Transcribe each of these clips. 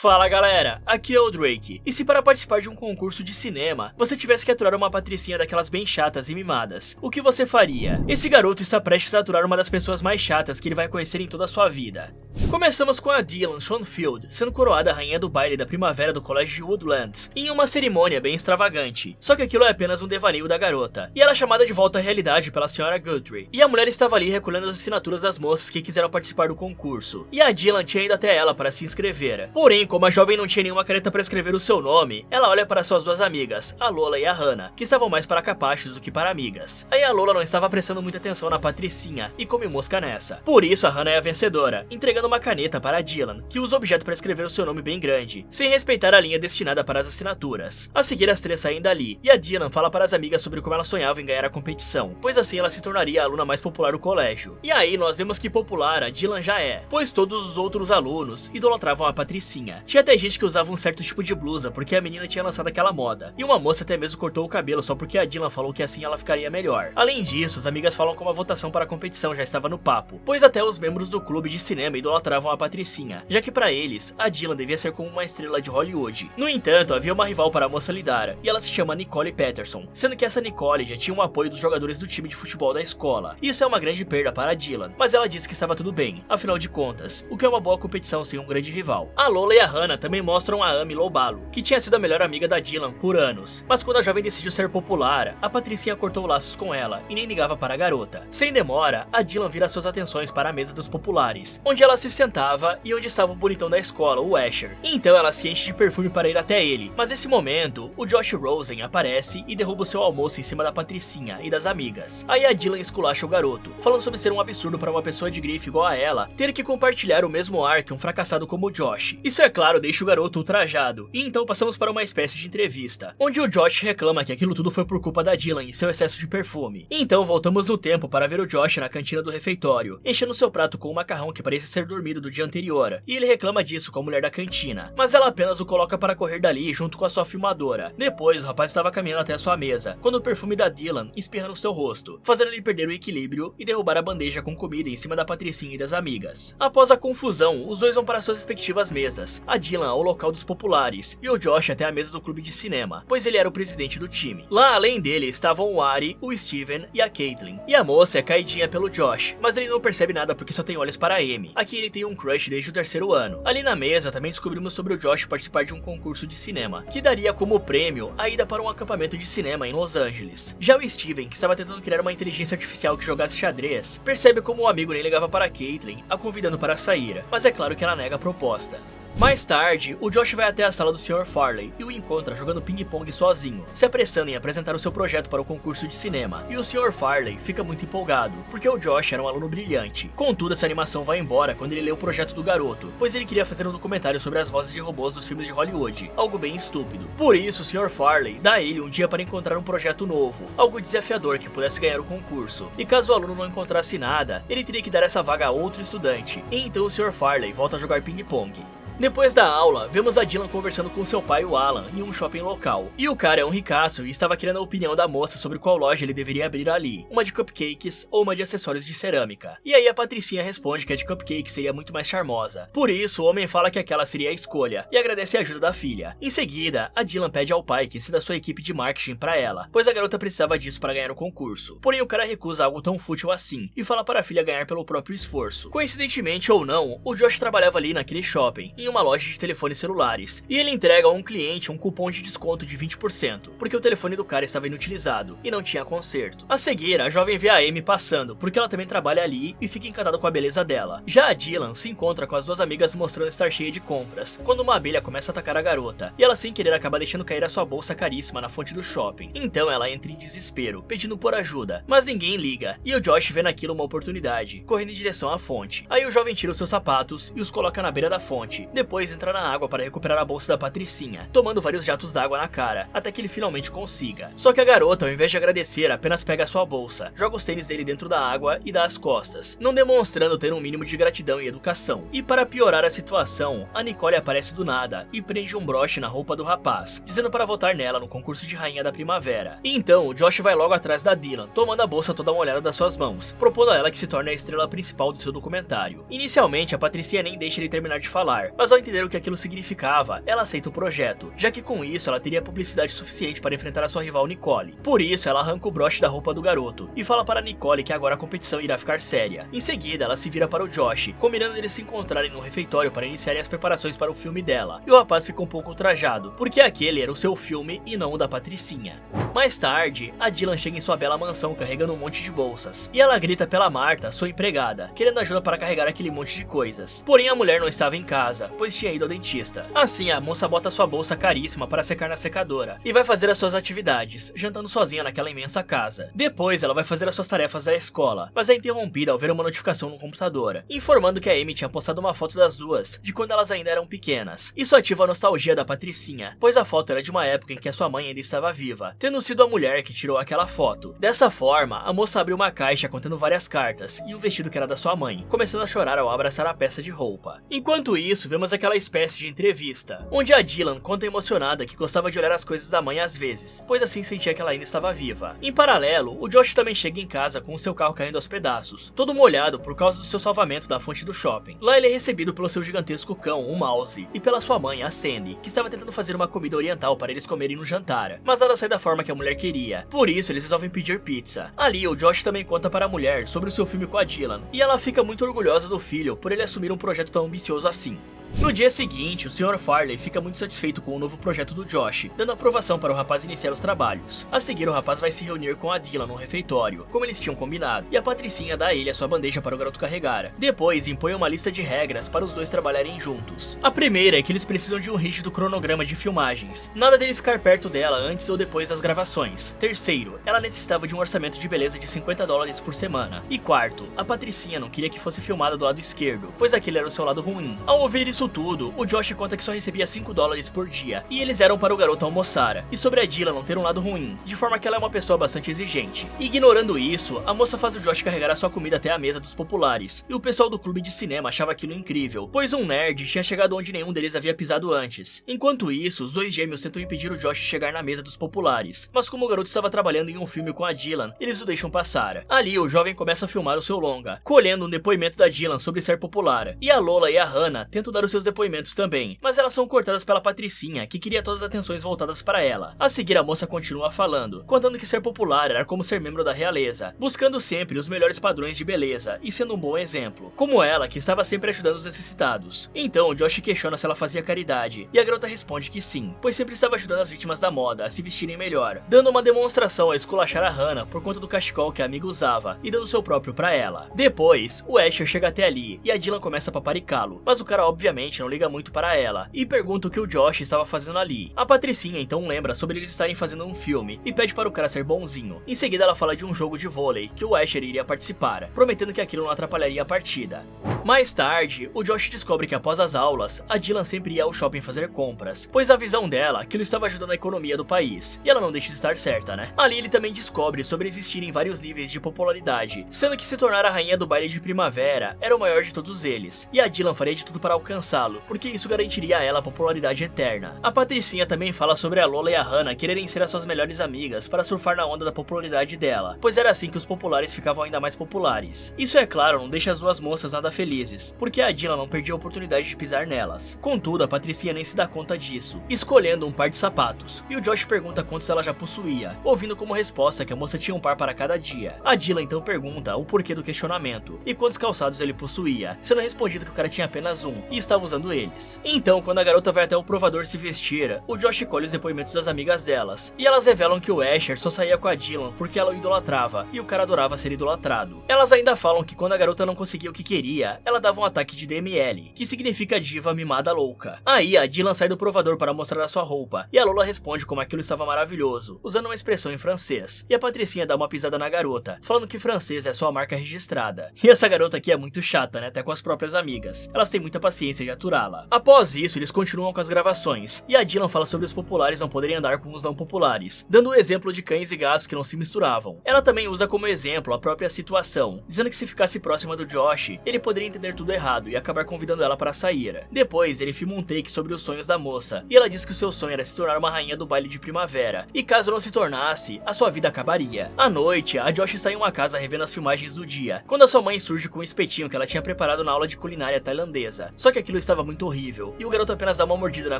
Fala galera, aqui é o Drake, e se para participar de um concurso de cinema, você tivesse que aturar uma patricinha daquelas bem chatas e mimadas, o que você faria? Esse garoto está prestes a aturar uma das pessoas mais chatas que ele vai conhecer em toda a sua vida. Começamos com a Dylan Schoenfield sendo coroada rainha do baile da primavera do colégio de Woodlands, em uma cerimônia bem extravagante, só que aquilo é apenas um devaneio da garota, e ela é chamada de volta à realidade pela senhora Guthrie, e a mulher estava ali recolhendo as assinaturas das moças que quiseram participar do concurso, e a Dylan tinha ido até ela para se inscrever. Porém, como a jovem não tinha nenhuma caneta para escrever o seu nome, ela olha para suas duas amigas, a Lola e a Hannah, que estavam mais para capachos do que para amigas. Aí a Lola não estava prestando muita atenção na Patricinha e come mosca nessa. Por isso a Hannah é a vencedora, entregando uma caneta para a Dylan, que usa o objeto para escrever o seu nome bem grande, sem respeitar a linha destinada para as assinaturas. A seguir as três saem dali, e a Dylan fala para as amigas sobre como ela sonhava em ganhar a competição, pois assim ela se tornaria a aluna mais popular do colégio. E aí nós vemos que popular a Dylan já é, pois todos os outros alunos idolatravam a Patricinha. Tinha até gente que usava um certo tipo de blusa porque a menina tinha lançado aquela moda, e uma moça até mesmo cortou o cabelo só porque a Dylan falou que assim ela ficaria melhor. Além disso, as amigas falam como a votação para a competição já estava no papo, pois até os membros do clube de cinema idolatravam a Patricinha, já que para eles, a Dylan devia ser como uma estrela de Hollywood. No entanto, havia uma rival para a moça lidar, e ela se chama Nicole Patterson, sendo que essa Nicole já tinha um apoio dos jogadores do time de futebol da escola. Isso é uma grande perda para a Dylan, mas ela disse que estava tudo bem, afinal de contas, o que é uma boa competição sem um grande rival. A Lola e a Hannah também mostram a Amy Lobalo, que tinha sido a melhor amiga da Dylan por anos, mas quando a jovem decidiu ser popular, a Patricinha cortou laços com ela e nem ligava para a garota. Sem demora, a Dylan vira suas atenções para a mesa dos populares, onde ela se sentava e onde estava o bonitão da escola, o Asher. Então ela se enche de perfume para ir até ele, mas nesse momento, o Josh Rosen aparece e derruba o seu almoço em cima da Patricinha e das amigas. Aí a Dylan esculacha o garoto, falando sobre ser um absurdo para uma pessoa de grife igual a ela ter que compartilhar o mesmo ar que um fracassado como o Josh. Isso é claro, deixa o garoto ultrajado, e então passamos para uma espécie de entrevista, onde o Josh reclama que aquilo tudo foi por culpa da Dylan e seu excesso de perfume. Então voltamos no tempo para ver o Josh na cantina do refeitório, enchendo seu prato com um macarrão que parecia ser dormido do dia anterior, e ele reclama disso com a mulher da cantina, mas ela apenas o coloca para correr dali junto com a sua filmadora. Depois o rapaz estava caminhando até a sua mesa, quando o perfume da Dylan espirra no seu rosto, fazendo ele perder o equilíbrio e derrubar a bandeja com comida em cima da Patricinha e das amigas. Após a confusão, os dois vão para suas respectivas mesas, a Dylan ao local dos populares, e o Josh até a mesa do clube de cinema, pois ele era o presidente do time. Lá além dele estavam o Ari, o Steven e a Caitlyn, e a moça é caidinha pelo Josh, mas ele não percebe nada porque só tem olhos para a Amy. Aqui ele tem um crush desde o terceiro ano. Ali na mesa também descobrimos sobre o Josh participar de um concurso de cinema, que daria como prêmio a ida para um acampamento de cinema em Los Angeles. Já o Steven, que estava tentando criar uma inteligência artificial que jogasse xadrez, percebe como o amigo nem ligava para a Caitlyn, a convidando para sair, mas é claro que ela nega a proposta. Mais tarde, o Josh vai até a sala do Sr. Farley e o encontra jogando ping-pong sozinho, se apressando em apresentar o seu projeto para o concurso de cinema, e o Sr. Farley fica muito empolgado, porque o Josh era um aluno brilhante. Contudo, essa animação vai embora quando ele lê o projeto do garoto, pois ele queria fazer um documentário sobre as vozes de robôs dos filmes de Hollywood, algo bem estúpido. Por isso, o Sr. Farley dá a ele um dia para encontrar um projeto novo, algo desafiador que pudesse ganhar o concurso, e caso o aluno não encontrasse nada, ele teria que dar essa vaga a outro estudante, e então o Sr. Farley volta a jogar ping-pong. Depois da aula, vemos a Dylan conversando com seu pai, o Alan, em um shopping local. E o cara é um ricaço e estava querendo a opinião da moça sobre qual loja ele deveria abrir ali, uma de cupcakes ou uma de acessórios de cerâmica. E aí a Patricinha responde que a de cupcake seria muito mais charmosa. Por isso, o homem fala que aquela seria a escolha e agradece a ajuda da filha. Em seguida, a Dylan pede ao pai que ceda sua equipe de marketing para ela, pois a garota precisava disso para ganhar o concurso. Porém, o cara recusa algo tão fútil assim e fala para a filha ganhar pelo próprio esforço. Coincidentemente ou não, o Josh trabalhava ali naquele shopping, em uma loja de telefones celulares, e ele entrega a um cliente um cupom de desconto de 20%, porque o telefone do cara estava inutilizado e não tinha conserto. A seguir, a jovem vê a Amy passando, porque ela também trabalha ali e fica encantada com a beleza dela. Já a Dylan se encontra com as duas amigas mostrando estar cheia de compras, quando uma abelha começa a atacar a garota, e ela sem querer acaba deixando cair a sua bolsa caríssima na fonte do shopping. Então ela entra em desespero, pedindo por ajuda, mas ninguém liga, e o Josh vê naquilo uma oportunidade, correndo em direção à fonte. Aí o jovem tira os seus sapatos e os coloca na beira da fonte, depois entra na água para recuperar a bolsa da Patricinha, tomando vários jatos d'água na cara, até que ele finalmente consiga. Só que a garota, ao invés de agradecer, apenas pega a sua bolsa, joga os tênis dele dentro da água e dá as costas, não demonstrando ter um mínimo de gratidão e educação. E para piorar a situação, a Nicole aparece do nada e prende um broche na roupa do rapaz, dizendo para votar nela no concurso de rainha da primavera. E então, o Josh vai logo atrás da Dylan, tomando a bolsa toda molhada das suas mãos, propondo a ela que se torne a estrela principal do seu documentário. Inicialmente, a Patricinha nem deixa ele terminar de falar, mas mas ao entender o que aquilo significava, ela aceita o projeto, já que com isso ela teria publicidade suficiente para enfrentar a sua rival Nicole. Por isso, ela arranca o broche da roupa do garoto e fala para Nicole que agora a competição irá ficar séria. Em seguida, ela se vira para o Josh, combinando eles se encontrarem no refeitório para iniciarem as preparações para o filme dela. E o rapaz fica um pouco ultrajado, porque aquele era o seu filme e não o da Patricinha. Mais tarde, a Dylan chega em sua bela mansão carregando um monte de bolsas, e ela grita pela Marta, sua empregada, querendo ajuda para carregar aquele monte de coisas. Porém, a mulher não estava em casa, pois tinha ido ao dentista. Assim, a moça bota sua bolsa caríssima para secar na secadora e vai fazer as suas atividades, jantando sozinha naquela imensa casa. Depois, ela vai fazer as suas tarefas da escola, mas é interrompida ao ver uma notificação no computador, informando que a Amy tinha postado uma foto das duas, de quando elas ainda eram pequenas. Isso ativa a nostalgia da Patricinha, pois a foto era de uma época em que a sua mãe ainda estava viva, tendo sido a mulher que tirou aquela foto. Dessa forma, a moça abriu uma caixa contendo várias cartas e um vestido que era da sua mãe, começando a chorar ao abraçar a peça de roupa. Enquanto isso, vemos aquela espécie de entrevista, onde a Dylan conta emocionada que gostava de olhar as coisas da mãe às vezes, pois assim sentia que ela ainda estava viva. Em paralelo, o Josh também chega em casa com o seu carro caindo aos pedaços, todo molhado por causa do seu salvamento da fonte do shopping. Lá ele é recebido pelo seu gigantesco cão, o Mouse, e pela sua mãe, a Sandy, que estava tentando fazer uma comida oriental para eles comerem no jantar, mas nada sai da forma que a mulher queria. Por isso, eles resolvem pedir pizza. Ali, o Josh também conta para a mulher sobre o seu filme com a Dylan, e ela fica muito orgulhosa do filho por ele assumir um projeto tão ambicioso assim. No dia seguinte, o Sr. Farley fica muito satisfeito com o novo projeto do Josh, dando aprovação para o rapaz iniciar os trabalhos. A seguir, o rapaz vai se reunir com a Dylan no refeitório, como eles tinham combinado, e a Patricinha dá a ele a sua bandeja para o garoto carregar. Depois, impõe uma lista de regras para os dois trabalharem juntos. A primeira é que eles precisam de um rígido cronograma de filmagens. Nada dele ficar perto dela antes ou depois das gravações. Terceiro, ela necessitava de um orçamento de beleza de $50 por semana. E quarto, a Patricinha não queria que fosse filmada do lado esquerdo, pois aquele era o seu lado ruim. Ao ouvir isso tudo, o Josh conta que só recebia $5 por dia, e eles eram para o garoto almoçar, e sobre a Dylan não ter um lado ruim, de forma que ela é uma pessoa bastante exigente. Ignorando isso, a moça faz o Josh carregar a sua comida até a mesa dos populares, e o pessoal do clube de cinema achava aquilo incrível, pois um nerd tinha chegado onde nenhum deles havia pisado antes. Enquanto isso, os dois gêmeos tentam impedir o Josh de chegar na mesa dos populares, mas como o garoto estava trabalhando em um filme com a Dylan, eles o deixam passar. Ali, o jovem começa a filmar o seu longa, colhendo um depoimento da Dylan sobre ser popular, e a Lola e a Hannah tentam dar os seus depoimentos também, mas elas são cortadas pela Patricinha, que queria todas as atenções voltadas para ela. A seguir, a moça continua falando, contando que ser popular era como ser membro da realeza, buscando sempre os melhores padrões de beleza e sendo um bom exemplo, como ela, que estava sempre ajudando os necessitados. Então, Josh questiona se ela fazia caridade, e a garota responde que sim, pois sempre estava ajudando as vítimas da moda a se vestirem melhor, dando uma demonstração a esculachar a Hannah por conta do cachecol que a amiga usava, e dando seu próprio para ela. Depois, o Asher chega até ali, e a Dylan começa a paparicá-lo, mas o cara obviamente não liga muito para ela, e pergunta o que o Josh estava fazendo ali. A Patricinha então lembra sobre eles estarem fazendo um filme, e pede para o cara ser bonzinho. Em seguida ela fala de um jogo de vôlei, que o Asher iria participar, prometendo que aquilo não atrapalharia a partida. Mais tarde, o Josh descobre que após as aulas, a Dylan sempre ia ao shopping fazer compras, pois a visão dela, aquilo estava ajudando a economia do país, e ela não deixa de estar certa, né? Ali ele também descobre sobre existirem vários níveis de popularidade, sendo que se tornar a rainha do baile de primavera era o maior de todos eles, e a Dylan faria de tudo para alcançá-lo, porque isso garantiria a ela a popularidade eterna. A Patricinha também fala sobre a Lola e a Hannah quererem ser as suas melhores amigas para surfar na onda da popularidade dela, pois era assim que os populares ficavam ainda mais populares. Isso, é claro, não deixa as duas moças nada felizes, porque a Dylan não perdia a oportunidade de pisar nelas. Contudo, a Patricinha nem se dá conta disso, escolhendo um par de sapatos, e o Josh pergunta quantos ela já possuía, ouvindo como resposta que a moça tinha um par para cada dia. A Dylan então pergunta o porquê do questionamento, e quantos calçados ele possuía, sendo respondido que o cara tinha apenas um, e estava usando eles. Então, quando a garota vai até o provador se vestir, o Josh colhe os depoimentos das amigas delas, e elas revelam que o Asher só saía com a Dylan porque ela o idolatrava, e o cara adorava ser idolatrado. Elas ainda falam que quando a garota não conseguia o que queria, ela dava um ataque de DML, que significa diva mimada louca. Aí a Dylan sai do provador para mostrar a sua roupa, e a Lola responde como aquilo estava maravilhoso, usando uma expressão em francês, e a Patricinha dá uma pisada na garota, falando que francês é sua marca registrada. E essa garota aqui é muito chata, né, até com as próprias amigas. Elas têm muita paciência de aturá-la. Após isso, eles continuam com as gravações, e a Dylan fala sobre os populares não poderem andar com os não populares, dando o exemplo de cães e gatos que não se misturavam. Ela também usa como exemplo a própria situação, dizendo que se ficasse próxima do Josh, ele poderia entender tudo errado e acabar convidando ela para sair. Depois, ele filma um take sobre os sonhos da moça, e ela diz que o seu sonho era se tornar uma rainha do baile de primavera, e caso não se tornasse, a sua vida acabaria. À noite, a Josh está em uma casa revendo as filmagens do dia, quando a sua mãe surge com um espetinho que ela tinha preparado na aula de culinária tailandesa, só que aquilo aquilo estava muito horrível, e o garoto apenas dá uma mordida na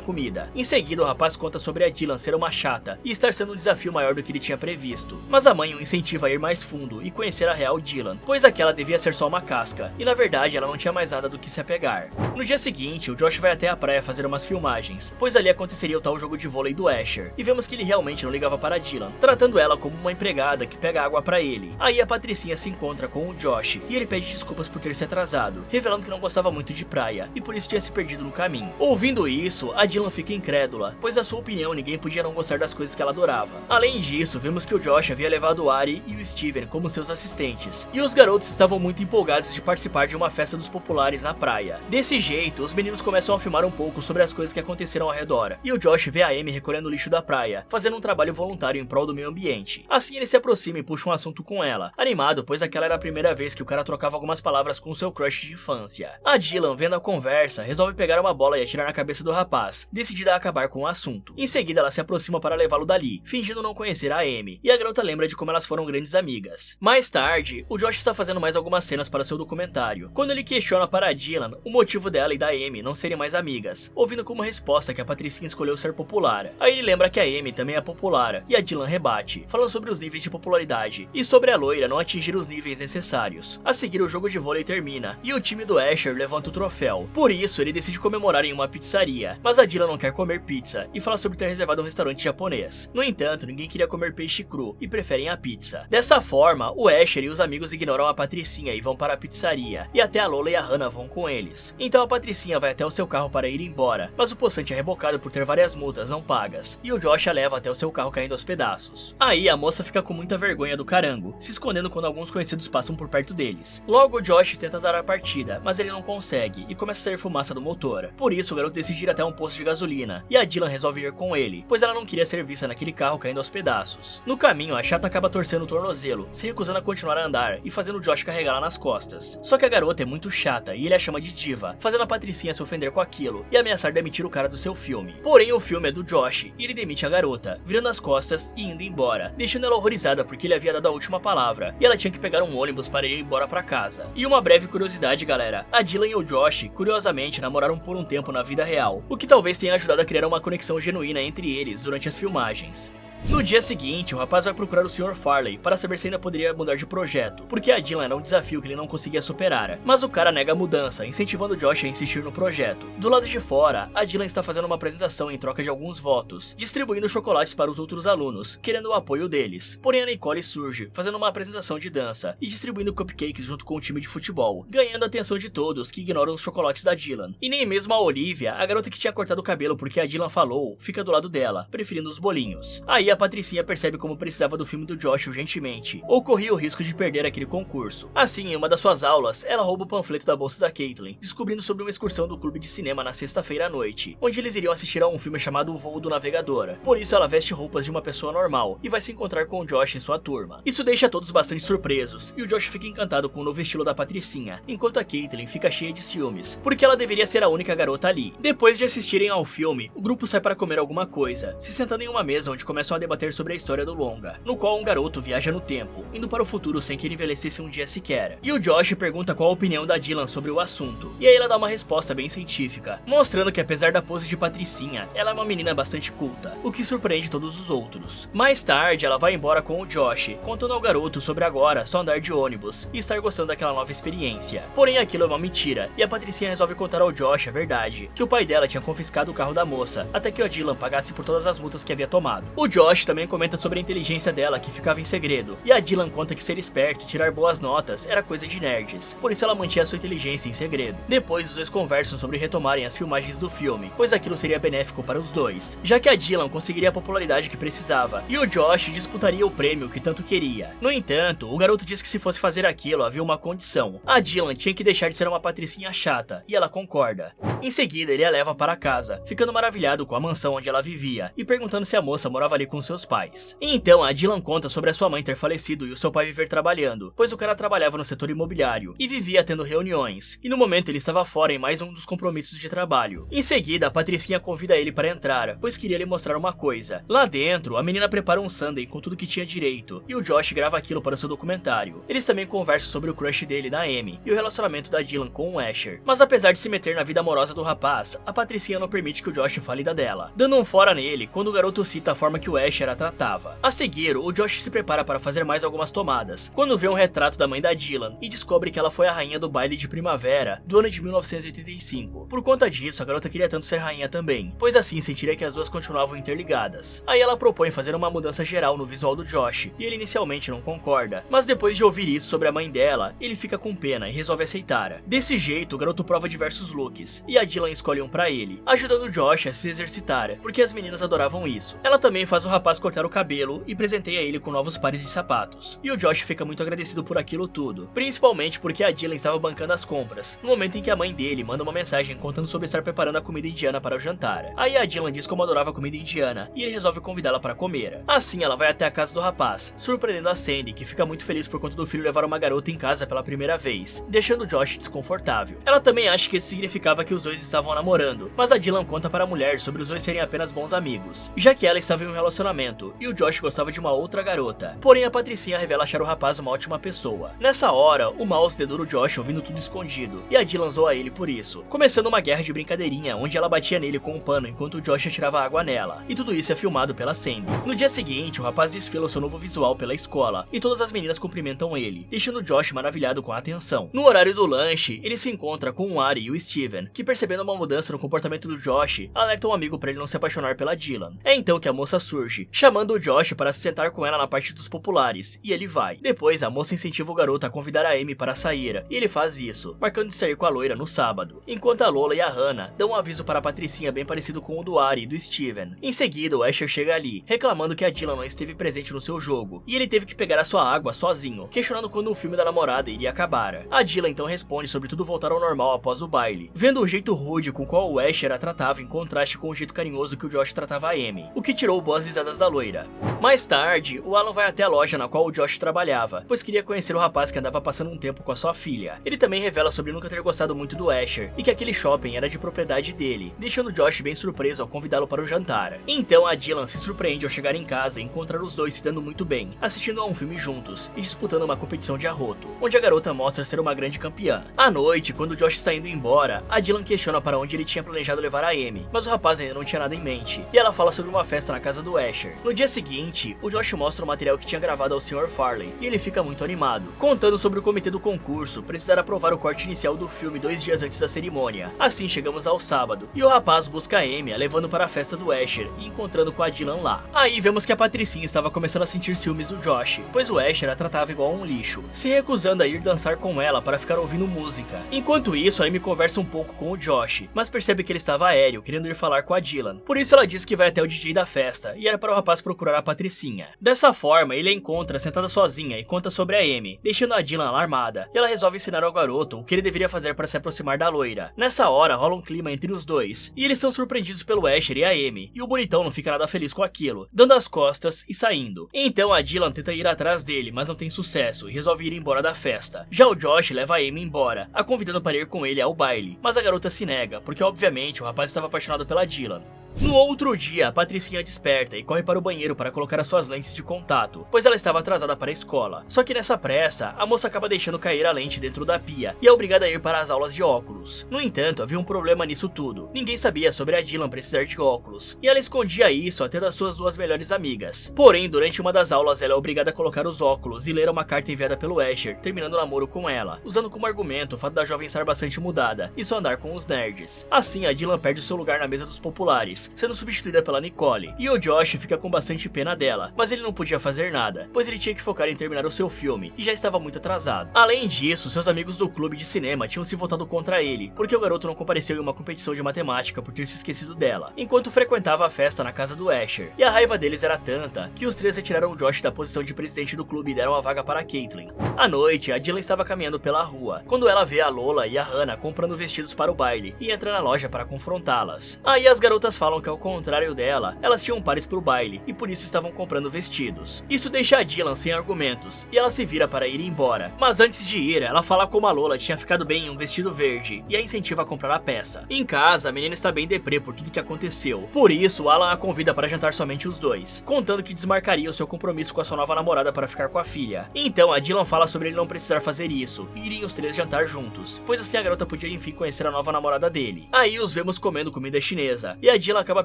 comida. Em seguida, o rapaz conta sobre a Dylan ser uma chata e estar sendo um desafio maior do que ele tinha previsto. Mas a mãe o incentiva a ir mais fundo e conhecer a real Dylan, pois aquela devia ser só uma casca, e na verdade ela não tinha mais nada do que se apegar. No dia seguinte, o Josh vai até a praia fazer umas filmagens, pois ali aconteceria o tal jogo de vôlei do Asher, e vemos que ele realmente não ligava para a Dylan, tratando ela como uma empregada que pega água para ele. Aí a Patricinha se encontra com o Josh, e ele pede desculpas por ter se atrasado, revelando que não gostava muito de praia, e por isso tinha se perdido no caminho. Ouvindo isso, a Dylan fica incrédula, pois na sua opinião ninguém podia não gostar das coisas que ela adorava. Além disso, vemos que o Josh havia levado o Ari e o Steven como seus assistentes, e os garotos estavam muito empolgados de participar de uma festa dos populares na praia. Desse jeito, os meninos começam a filmar um pouco sobre as coisas que aconteceram ao redor, e o Josh vê a Amy recolhendo o lixo da praia, fazendo um trabalho voluntário em prol do meio ambiente. Assim ele se aproxima e puxa um assunto com ela, animado pois aquela era a primeira vez que o cara trocava algumas palavras com seu crush de infância. A Dylan, vendo a conversa, resolve pegar uma bola e atirar na cabeça do rapaz, decidida a acabar com o assunto. Em seguida ela se aproxima para levá-lo dali, fingindo não conhecer a Amy, e a garota lembra de como elas foram grandes amigas. Mais tarde, o Josh está fazendo mais algumas cenas para seu documentário, quando ele questiona para a Dylan o motivo dela e da Amy não serem mais amigas, ouvindo como resposta que a Patricinha escolheu ser popular. Aí ele lembra que a Amy também é popular, e a Dylan rebate, falando sobre os níveis de popularidade, e sobre a loira não atingir os níveis necessários. A seguir o jogo de vôlei termina, e o time do Asher levanta o troféu. Por isso ele decide comemorar em uma pizzaria, mas a Dylan não quer comer pizza, e fala sobre ter reservado um restaurante japonês. No entanto, ninguém queria comer peixe cru, e preferem a pizza. Dessa forma, o Asher e os amigos ignoram a Patricinha e vão para a pizzaria, e até a Lola e a Hannah vão com eles. Então a Patricinha vai até o seu carro para ir embora, mas o poçante é rebocado por ter várias multas não pagas, e o Josh a leva até o seu carro caindo aos pedaços. Aí a moça fica com muita vergonha do carango, se escondendo quando alguns conhecidos passam por perto deles. Logo o Josh tenta dar a partida, mas ele não consegue, e começa a sair fumaça do motor. Por isso o garoto decide ir até um posto de gasolina, e a Dylan resolve ir com ele, pois ela não queria ser vista naquele carro caindo aos pedaços. No caminho, a chata acaba torcendo o tornozelo, se recusando a continuar a andar e fazendo o Josh carregá-la nas costas. Só que a garota é muito chata e ele a chama de diva, fazendo a Patricinha se ofender com aquilo e ameaçar demitir o cara do seu filme. Porém, o filme é do Josh e ele demite a garota, virando as costas e indo embora, deixando ela horrorizada porque ele havia dado a última palavra e ela tinha que pegar um ônibus para ir embora pra casa. E uma breve curiosidade, galera, a Dylan e o Josh, curiosamente, namoraram por um tempo na vida real, o que talvez tenha ajudado a criar uma conexão genuína entre eles durante as filmagens. No dia seguinte, o rapaz vai procurar o Sr. Farley para saber se ainda poderia mudar de projeto, porque a Dylan era um desafio que ele não conseguia superar, mas o cara nega a mudança, incentivando o Josh a insistir no projeto. Do lado de fora, a Dylan está fazendo uma apresentação em troca de alguns votos, distribuindo chocolates para os outros alunos, querendo o apoio deles. Porém a Nicole surge, fazendo uma apresentação de dança e distribuindo cupcakes junto com o time de futebol, ganhando a atenção de todos que ignoram os chocolates da Dylan. E nem mesmo a Olivia, a garota que tinha cortado o cabelo porque a Dylan falou, fica do lado dela, preferindo os bolinhos. Aí a Patricinha percebe como precisava do filme do Josh urgentemente, ou corria o risco de perder aquele concurso. Assim, em uma das suas aulas, ela rouba o panfleto da bolsa da Caitlyn, descobrindo sobre uma excursão do clube de cinema na sexta-feira à noite, onde eles iriam assistir a um filme chamado O Voo do Navegador. Por isso ela veste roupas de uma pessoa normal e vai se encontrar com o Josh em sua turma. Isso deixa todos bastante surpresos, e o Josh fica encantado com o novo estilo da Patricinha, enquanto a Caitlyn fica cheia de ciúmes, porque ela deveria ser a única garota ali. Depois de assistirem ao filme, o grupo sai para comer alguma coisa, se sentando em uma mesa onde começam a debater sobre a história do longa, no qual um garoto viaja no tempo, indo para o futuro sem que ele envelhecesse um dia sequer. E o Josh pergunta qual a opinião da Dylan sobre o assunto, e aí ela dá uma resposta bem científica, mostrando que apesar da pose de Patricinha, ela é uma menina bastante culta, o que surpreende todos os outros. Mais tarde, ela vai embora com o Josh, contando ao garoto sobre agora só andar de ônibus e estar gostando daquela nova experiência. Porém, aquilo é uma mentira, e a Patricinha resolve contar ao Josh a verdade, que o pai dela tinha confiscado o carro da moça, até que a Dylan pagasse por todas as multas que havia tomado. O Josh também comenta sobre a inteligência dela que ficava em segredo, e a Dylan conta que ser esperto e tirar boas notas era coisa de nerds, por isso ela mantinha sua inteligência em segredo. Depois os dois conversam sobre retomarem as filmagens do filme, pois aquilo seria benéfico para os dois, já que a Dylan conseguiria a popularidade que precisava, e o Josh disputaria o prêmio que tanto queria. No entanto, o garoto diz que se fosse fazer aquilo havia uma condição: a Dylan tinha que deixar de ser uma Patricinha chata, e ela concorda. Em seguida ele a leva para casa, ficando maravilhado com a mansão onde ela vivia, e perguntando se a moça morava ali com com seus pais. E então a Dylan conta sobre a sua mãe ter falecido e o seu pai viver trabalhando, pois o cara trabalhava no setor imobiliário e vivia tendo reuniões, e no momento ele estava fora em mais um dos compromissos de trabalho. Em seguida, a Patricinha convida ele para entrar, pois queria lhe mostrar uma coisa. Lá dentro, a menina prepara um sundae com tudo que tinha direito, e o Josh grava aquilo para o seu documentário. Eles também conversam sobre o crush dele na Amy, e o relacionamento da Dylan com o Asher. Mas apesar de se meter na vida amorosa do rapaz, a Patricinha não permite que o Josh fale da dela, dando um fora nele quando o garoto cita a forma que o Asher a tratava. A seguir, o Josh se prepara para fazer mais algumas tomadas, quando vê um retrato da mãe da Dylan e descobre que ela foi a rainha do baile de primavera do ano de 1985. Por conta disso, a garota queria tanto ser rainha também, pois assim sentiria que as duas continuavam interligadas. Aí ela propõe fazer uma mudança geral no visual do Josh, e ele inicialmente não concorda, mas depois de ouvir isso sobre a mãe dela, ele fica com pena e resolve aceitar. Desse jeito, o garoto prova diversos looks, e a Dylan escolhe um pra ele, ajudando o Josh a se exercitar, porque as meninas adoravam isso. Ela também faz o rapaz cortar o cabelo e presenteia ele com novos pares de sapatos, e o Josh fica muito agradecido por aquilo tudo, principalmente porque a Dylan estava bancando as compras, no momento em que a mãe dele manda uma mensagem contando sobre estar preparando a comida indiana para o jantar. Aí a Dylan diz como adorava a comida indiana, e ele resolve convidá-la para comer. Assim, ela vai até a casa do rapaz, surpreendendo a Sandy, que fica muito feliz por conta do filho levar uma garota em casa pela primeira vez, deixando o Josh desconfortável. Ela também acha que isso significava que os dois estavam namorando, mas a Dylan conta para a mulher sobre os dois serem apenas bons amigos, já que ela estava em um relacionamento, e o Josh gostava de uma outra garota. Porém, a Patricinha revela achar o rapaz uma ótima pessoa. Nessa hora, o Mouse dedura o Josh ouvindo tudo escondido, e a Dylan zoa ele por isso, começando uma guerra de brincadeirinha, onde ela batia nele com um pano enquanto o Josh atirava água nela, e tudo isso é filmado pela Sandy. No dia seguinte, o rapaz desfila o seu novo visual pela escola, e todas as meninas cumprimentam ele, deixando o Josh maravilhado com a atenção. No horário do lanche, ele se encontra com o Ari e o Steven, que percebendo uma mudança no comportamento do Josh, alertam um amigo para ele não se apaixonar pela Dylan. É então que a moça surge, chamando o Josh para se sentar com ela na parte dos populares, e ele vai. Depois, a moça incentiva o garoto a convidar a Amy para sair, e ele faz isso, marcando de sair com a loira no sábado, enquanto a Lola e a Hannah dão um aviso para a Patricinha bem parecido com o do Ari e do Steven. Em seguida, o Asher chega ali, reclamando que a Dylan não esteve presente no seu jogo, e ele teve que pegar a sua água sozinho, questionando quando o filme da namorada iria acabar. A Dylan então responde sobre tudo voltar ao normal após o baile, vendo o jeito rude com qual o Asher a tratava em contraste com o jeito carinhoso que o Josh tratava a Amy, o que tirou boas risadas da loira. Mais tarde, o Alan vai até a loja na qual o Josh trabalhava, pois queria conhecer o rapaz que andava passando um tempo com a sua filha. Ele também revela sobre nunca ter gostado muito do Asher, e que aquele shopping era de propriedade dele, deixando o Josh bem surpreso ao convidá-lo para o jantar. Então a Dylan se surpreende ao chegar em casa e encontrar os dois se dando muito bem, assistindo a um filme juntos e disputando uma competição de arroto, onde a garota mostra ser uma grande campeã. À noite, quando o Josh está indo embora, a Dylan questiona para onde ele tinha planejado levar a Amy, mas o rapaz ainda não tinha nada em mente, e ela fala sobre uma festa na casa do Asher. No dia seguinte, o Josh mostra o material que tinha gravado ao Sr. Farley, e ele fica muito animado, contando sobre o comitê do concurso precisar aprovar o corte inicial do filme 2 dias antes da cerimônia. Assim chegamos ao sábado, e o rapaz busca a Amy, a levando para a festa do Asher, e encontrando com a Dylan lá. Aí vemos que a Patricinha estava começando a sentir ciúmes do Josh, pois o Asher a tratava igual a um lixo, se recusando a ir dançar com ela para ficar ouvindo música. Enquanto isso, a Amy conversa um pouco com o Josh, mas percebe que ele estava aéreo, querendo ir falar com a Dylan. Por isso ela diz que vai até o DJ da festa, e era para o rapaz procurar a Patricinha. Dessa forma, ele a encontra sentada sozinha e conta sobre a Amy, deixando a Dylan alarmada, e ela resolve ensinar ao garoto o que ele deveria fazer para se aproximar da loira. Nessa hora, rola um clima entre os dois, e eles são surpreendidos pelo Asher e a Amy, e o bonitão não fica nada feliz com aquilo, dando as costas e saindo. Então a Dylan tenta ir atrás dele, mas não tem sucesso, e resolve ir embora da festa. Já o Josh leva a Amy embora, a convidando para ir com ele ao baile, mas a garota se nega, porque obviamente o rapaz estava apaixonado pela Dylan. No outro dia, a Patricinha desperta e corre para o banheiro para colocar as suas lentes de contato, pois ela estava atrasada para a escola. Só que nessa pressa, a moça acaba deixando cair a lente dentro da pia e é obrigada a ir para as aulas de óculos. No entanto, havia um problema nisso tudo. Ninguém sabia sobre a Dylan precisar de óculos, e ela escondia isso até das suas duas melhores amigas. Porém, durante uma das aulas, ela é obrigada a colocar os óculos e ler uma carta enviada pelo Asher, terminando o namoro com ela, usando como argumento o fato da jovem estar bastante mudada e só andar com os nerds. Assim, a Dylan perde seu lugar na mesa dos populares, sendo substituída pela Nicole, e o Josh fica com bastante pena dela, mas ele não podia fazer nada, pois ele tinha que focar em terminar o seu filme, e já estava muito atrasado. Além disso, seus amigos do clube de cinema tinham se voltado contra ele, porque o garoto não compareceu em uma competição de matemática por ter se esquecido dela, enquanto frequentava a festa na casa do Asher, e a raiva deles era tanta, que os três retiraram o Josh da posição de presidente do clube e deram a vaga para Caitlyn. À noite, a Dylan estava caminhando pela rua, quando ela vê a Lola e a Hannah comprando vestidos para o baile, e entra na loja para confrontá-las. Aí as garotas falam falam que ao contrário dela, elas tinham pares pro baile e por isso estavam comprando vestidos. Isso deixa a Dylan sem argumentos e ela se vira para ir embora. Mas antes de ir, ela fala como a Lola tinha ficado bem em um vestido verde e a incentiva a comprar a peça. Em casa, a menina está bem deprê por tudo que aconteceu. Por isso, Alan a convida para jantar somente os dois, contando que desmarcaria o seu compromisso com a sua nova namorada para ficar com a filha. Então, a Dylan fala sobre ele não precisar fazer isso e irem os três jantar juntos, pois assim a garota podia enfim conhecer a nova namorada dele. Aí os vemos comendo comida chinesa, e a Dylan acaba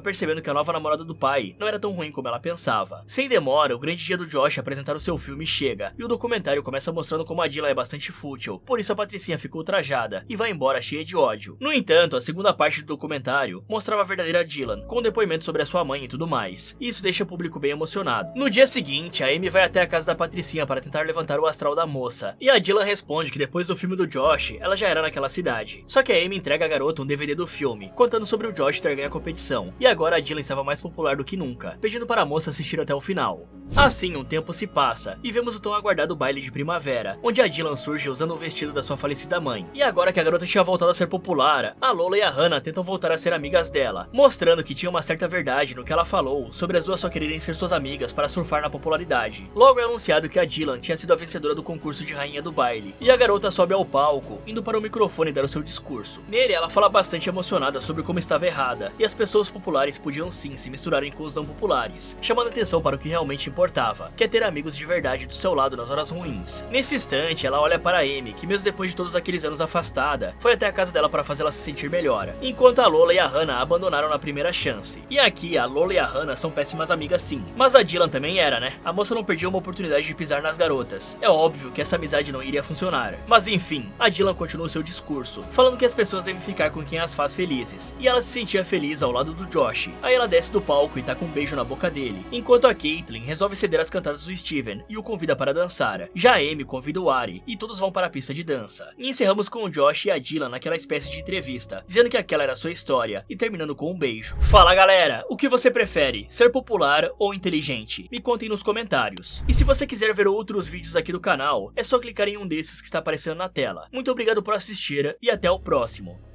percebendo que a nova namorada do pai não era tão ruim como ela pensava. Sem demora, o grande dia do Josh apresentar o seu filme chega, e o documentário começa mostrando como a Dylan é bastante fútil, por isso a Patricinha fica ultrajada e vai embora cheia de ódio. No entanto, a segunda parte do documentário mostrava a verdadeira Dylan, com depoimentos sobre a sua mãe e tudo mais, e isso deixa o público bem emocionado. No dia seguinte, a Amy vai até a casa da Patricinha para tentar levantar o astral da moça, e a Dylan responde que depois do filme do Josh, ela já era naquela cidade. Só que a Amy entrega à garota um DVD do filme, contando sobre o Josh ter ganho a competição, e agora a Dylan estava mais popular do que nunca, pedindo para a moça assistir até o final. Assim, um tempo se passa, e vemos o tão aguardado baile de primavera, onde a Dylan surge usando o vestido da sua falecida mãe. E agora que a garota tinha voltado a ser popular, a Lola e a Hannah tentam voltar a ser amigas dela, mostrando que tinha uma certa verdade no que ela falou sobre as duas só quererem ser suas amigas para surfar na popularidade. Logo é anunciado que a Dylan tinha sido a vencedora do concurso de rainha do baile, e a garota sobe ao palco, indo para o microfone dar o seu discurso. Nele, ela fala bastante emocionada sobre como estava errada, e as pessoas populares podiam sim se misturarem com os não populares, chamando atenção para o que realmente importava, que é ter amigos de verdade do seu lado nas horas ruins. Nesse instante, ela olha para Amy, que mesmo depois de todos aqueles anos afastada, foi até a casa dela para fazê-la se sentir melhor, enquanto a Lola e a Hannah a abandonaram na primeira chance. E aqui, a Lola e a Hannah são péssimas amigas sim, mas a Dylan também era, né? A moça não perdia uma oportunidade de pisar nas garotas. É óbvio que essa amizade não iria funcionar. Mas enfim, a Dylan continua seu discurso, falando que as pessoas devem ficar com quem as faz felizes, e ela se sentia feliz ao lado do Josh. Aí ela desce do palco e tá com um beijo na boca dele, enquanto a Caitlyn resolve ceder as cantadas do Steven e o convida para dançar. Já a Amy convida o Ari, e todos vão para a pista de dança. E encerramos com o Josh e a Dylan naquela espécie de entrevista, dizendo que aquela era a sua história, e terminando com um beijo. Fala galera, o que você prefere, ser popular ou inteligente? Me contem nos comentários. E se você quiser ver outros vídeos aqui do canal, é só clicar em um desses que está aparecendo na tela. Muito obrigado por assistir e até o próximo.